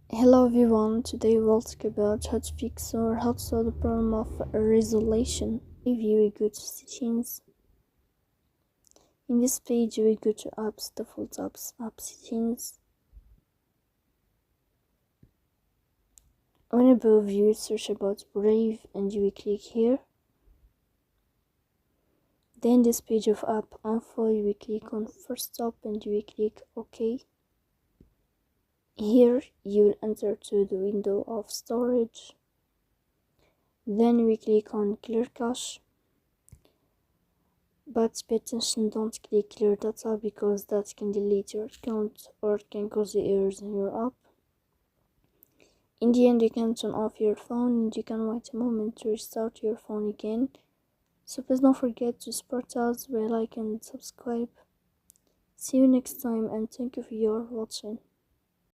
Hello everyone, today we'll talk about how to fix or how to solve the problem of resolution. If you go to settings, in this page we go to apps, default apps, app settings. On above you will search about Brave and you will click here. Then this page of app info, you will click on first stop and you will click OK. Here you will enter to the window of storage. Then we click on clear cache. But pay attention, don't click clear data because that can delete your account or can cause errors in your app. In the end, you can turn off your phone and you can wait a moment to restart your phone again. So please don't forget to support us by like and subscribe. See you next time and thank you for your watching.